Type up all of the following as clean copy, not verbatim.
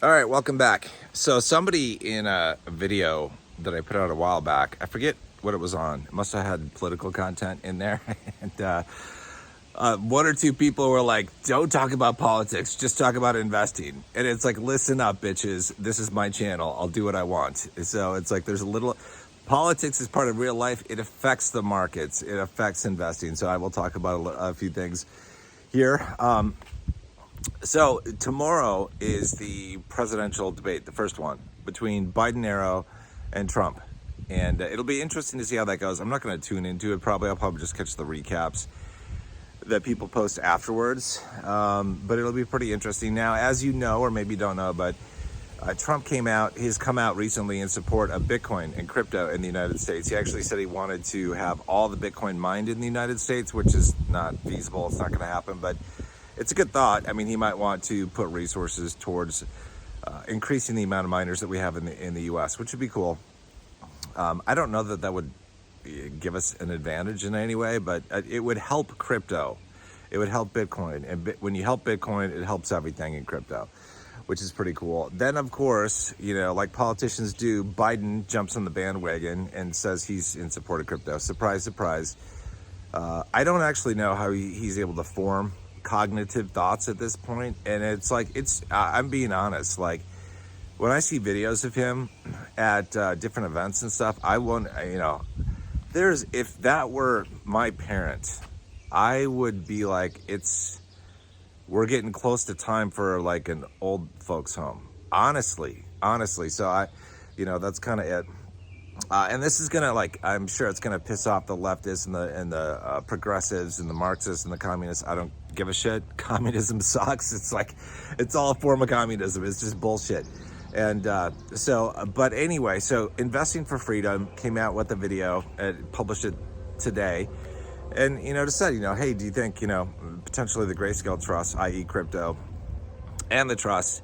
All right, welcome back. So somebody in a video that I put out a while back, I forget what it was on. It must have had political content in there. And one or two people were like, don't talk about politics, just talk about investing. And it's like, listen up, bitches. This is my channel. I'll do what I want. So it's like there's a little... Politics is part of real life. It affects the markets. It affects investing. So I will talk about a few things here. So tomorrow is the presidential debate, the first one, between Biden and Trump. And it'll be interesting to see how that goes. I'm not going to tune into it probably. I'll probably just catch the recaps that people post afterwards. But it'll be pretty interesting. Now, as you know, or maybe don't know, but Trump he's come out recently in support of Bitcoin and crypto in the United States. He actually said he wanted to have all the Bitcoin mined in the United States, which is not feasible. It's not going to happen, but it's a good thought. I mean, he might want to put resources towards increasing the amount of miners that we have in the U.S., which would be cool. I don't know that would give us an advantage in any way, but it would help crypto. It would help Bitcoin. And when you help Bitcoin, it helps everything in crypto, which is pretty cool. Then, of course, like politicians do, Biden jumps on the bandwagon and says he's in support of crypto. Surprise, surprise. I don't actually know how he's able to form cognitive thoughts at this point, and I'm being honest, like when I see videos of him at different events and stuff, I want, if that were my parent, I would be like, we're getting close to time for like an old folks home, honestly. So that's kind of it. And this is gonna, I'm sure it's gonna piss off the leftists and the progressives and the Marxists and the communists. I don't give a shit. Communism sucks. It's all a form of communism. It's just bullshit. And but anyway, so Investing for Freedom came out with a video and published it today. And, it said, hey, do you think, potentially the Grayscale trust, i.e. crypto, and the trust,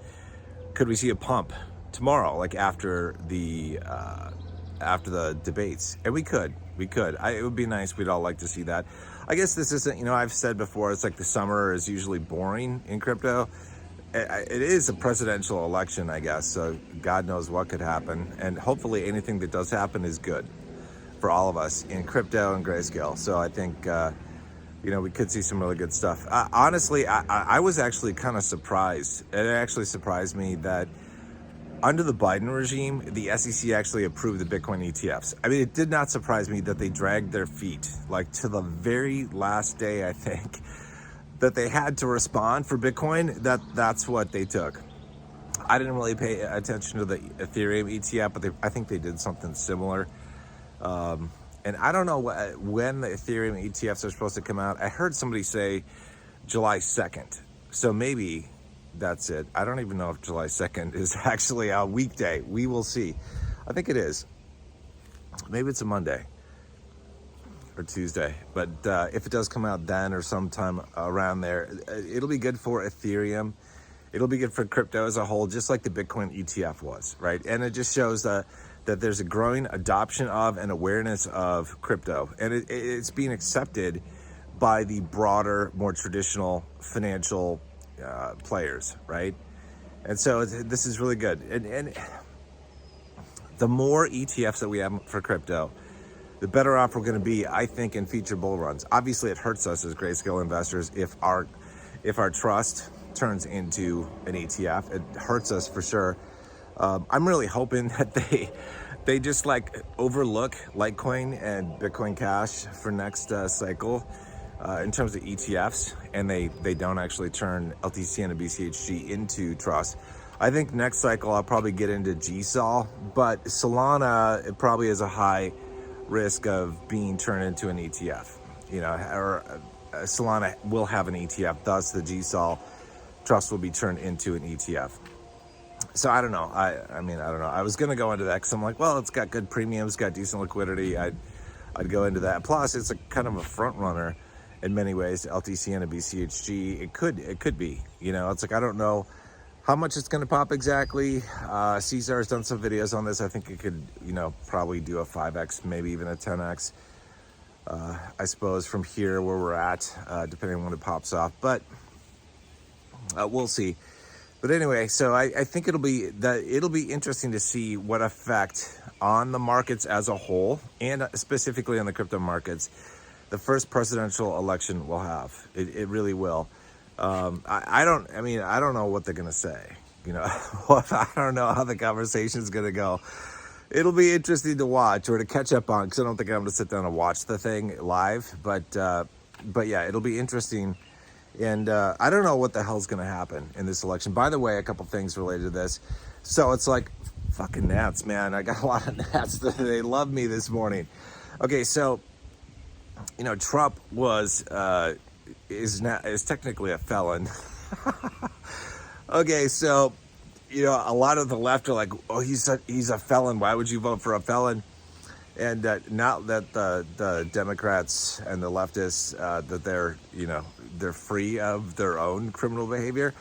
could we see a pump tomorrow, like after the debates? And we could. It would be nice. We'd all like to see that. I guess this isn't, I've said before, it's like the summer is usually boring in crypto. It is a presidential election, I guess, so God knows what could happen. And hopefully anything that does happen is good for all of us in crypto and Grayscale. So I think, we could see some really good stuff. Honestly, I was actually kind of surprised. It actually surprised me that under the Biden regime, the SEC actually approved the Bitcoin ETFs. I mean, it did not surprise me that they dragged their feet, like to the very last day, I think, that they had to respond for Bitcoin. That's what they took. I didn't really pay attention to the Ethereum ETF, but I think they did something similar. And I don't know when the Ethereum ETFs are supposed to come out. I heard somebody say July 2nd. So maybe that's it. I don't even know if July 2nd is actually a weekday. We will see. I think it is. Maybe it's a Monday or Tuesday. But if it does come out then or sometime around there, it'll be good for Ethereum. It'll be good for crypto as a whole, just like the Bitcoin ETF was, right? And it just shows that there's a growing adoption of and awareness of crypto. And it's being accepted by the broader, more traditional financial players, right? And so this is really good. And the more ETFs that we have for crypto, the better off we're going to be, I think, in future bull runs. Obviously, it hurts us as Grayscale investors if our trust turns into an ETF. It hurts us for sure. I'm really hoping that they just overlook Litecoin and Bitcoin Cash for next cycle in terms of ETFs, and they don't actually turn LTCN and BCHG into trust. I think next cycle I'll probably get into GSOL, but Solana, it probably has a high risk of being turned into an ETF, or Solana will have an ETF, thus the GSOL trust will be turned into an ETF. So I don't know. I mean, I don't know. I was going to go into that because I'm like, well, it's got good premiums, got decent liquidity. I'd go into that. Plus, it's a kind of a front runner in many ways to LTCN and BCHG. It could be, it's like, I don't know how much it's going to pop exactly. Cesar has done some videos on this. I think it could, probably do a 5X, maybe even a 10X. I suppose from here where we're at, depending on when it pops off. But we'll see. But anyway, so I think it'll be interesting to see what effect on the markets as a whole, and specifically on the crypto markets, the first presidential election will have. It really will. I don't know what they're gonna say. You know, I don't know how the conversation is gonna go. It'll be interesting to watch or to catch up on, because I don't think I'm gonna sit down and watch the thing live. But yeah, it'll be interesting. And I don't know what the hell's going to happen in this election. By the way, a couple things related to this. So it's like fucking gnats, man. I got a lot of gnats. They love me this morning. Okay, so Trump is technically a felon. Okay, so a lot of the left are like, oh, he's a felon. Why would you vote for a felon? And now that the Democrats and the leftists that they're free of their own criminal behavior,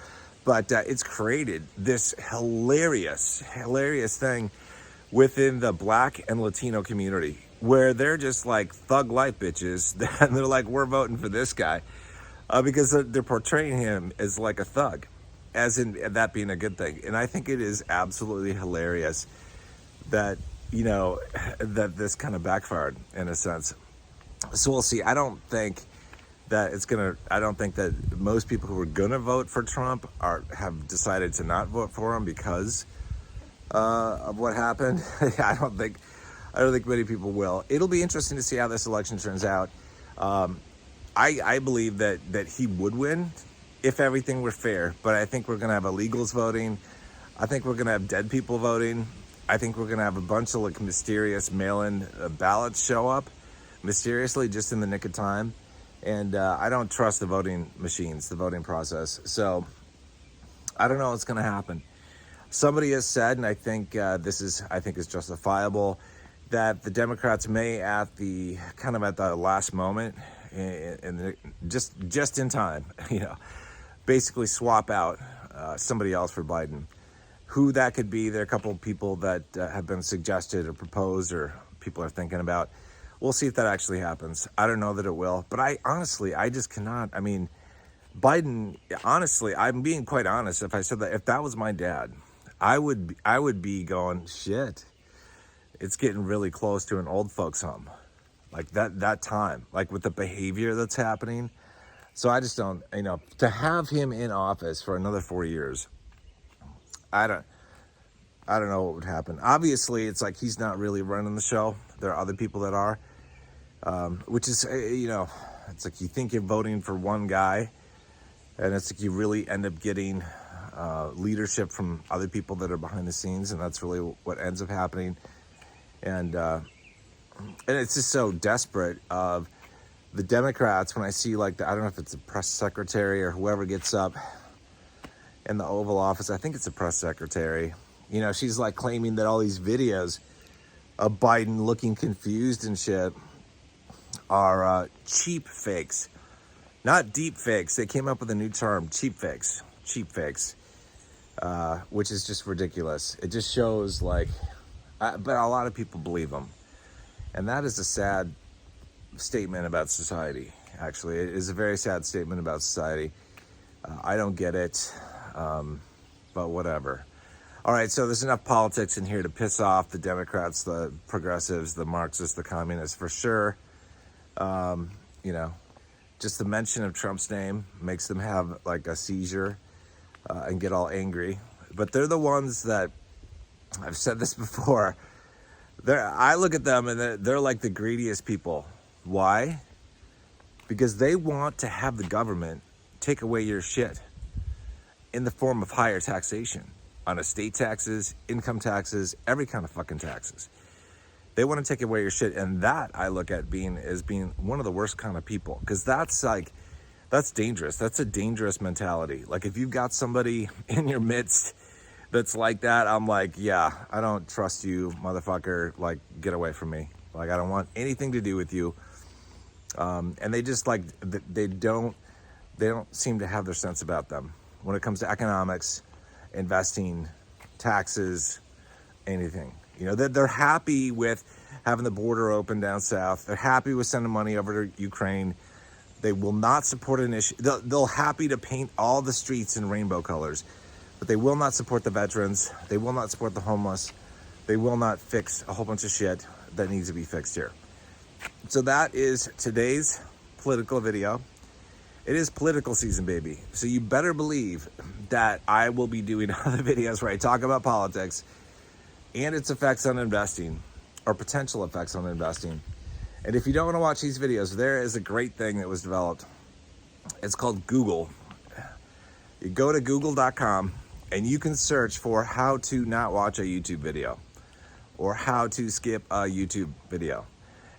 but it's created this hilarious thing within the Black and Latino community where they're just like thug life bitches, and they're like, we're voting for this guy because they're portraying him as like a thug, as in that being a good thing. And I think it is absolutely hilarious that that this kind of backfired in a sense. So we'll see. I don't think that most people who are gonna vote for Trump have decided to not vote for him because of what happened. I don't think many people will. It'll be interesting to see how this election turns out. I believe that he would win if everything were fair, but I think we're gonna have illegals voting. I think we're gonna have dead people voting. I think we're going to have a bunch of like mysterious mail-in ballots show up mysteriously just in the nick of time. And I don't trust the voting machines, the voting process. So I don't know what's going to happen. Somebody has said, and I think is justifiable, that the Democrats may at the last moment and just in time, basically swap out somebody else for Biden. Who that could be, there are a couple of people that have been suggested or proposed or people are thinking about. We'll see if that actually happens. I don't know that it will, but I just cannot. I mean, Biden, honestly, I'm being quite honest. If I said that, if that was my dad, I would be going, shit, it's getting really close to an old folks home. Like that time, like with the behavior that's happening. So I just don't, to have him in office for another 4 years, I don't know what would happen. Obviously, it's like he's not really running the show. There are other people that are, which is, it's like you think you're voting for one guy, and it's like you really end up getting leadership from other people that are behind the scenes, and that's really what ends up happening. And it's just so desperate of the Democrats when I see I don't know if it's a press secretary or whoever gets up in the Oval Office. I think it's a press secretary. She's like claiming that all these videos of Biden looking confused and shit are cheap fakes, not deep fakes. They came up with a new term, cheap fakes, which is just ridiculous. It just shows but a lot of people believe them. And that is a sad statement about society. Actually, it is a very sad statement about society. I don't get it. But whatever. All right, so there's enough politics in here to piss off the Democrats, the progressives, the Marxists, the communists, for sure. Just the mention of Trump's name makes them have like a seizure and get all angry. But they're the ones that, I've said this before, I look at them and they're like the greediest people. Why? Because they want to have the government take away your shit in the form of higher taxation on estate taxes, income taxes, every kind of fucking taxes. They want to take away your shit, and that I look at being one of the worst kind of people, because that's dangerous. That's a dangerous mentality. Like if you've got somebody in your midst that's like that, I'm like, yeah, I don't trust you, motherfucker. Like, get away from me. Like, I don't want anything to do with you. And they just they don't seem to have their sense about them when it comes to economics, investing, taxes, anything. They're happy with having the border open down south. They're happy with sending money over to Ukraine. They will not support an issue. They'll happy to paint all the streets in rainbow colors, but they will not support the veterans. They will not support the homeless. They will not fix a whole bunch of shit that needs to be fixed here. So that is today's political video. It is political season, baby. So you better believe that I will be doing other videos where I talk about politics and its effects on investing, or potential effects on investing. And if you don't want to watch these videos, there is a great thing that was developed. It's called Google. You go to google.com and you can search for how to not watch a YouTube video or how to skip a YouTube video.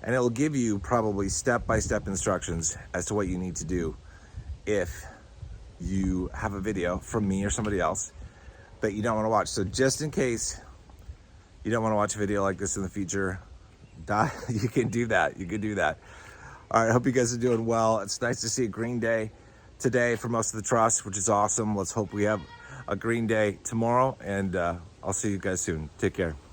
And it will give you probably step-by-step instructions as to what you need to do if you have a video from me or somebody else that you don't want to watch. So just in case you don't want to watch a video like this in the future, you can do that. You can do that. All right, I hope you guys are doing well. It's nice to see a green day today for most of the trust, which is awesome. Let's hope we have a green day tomorrow, and I'll see you guys soon. Take care.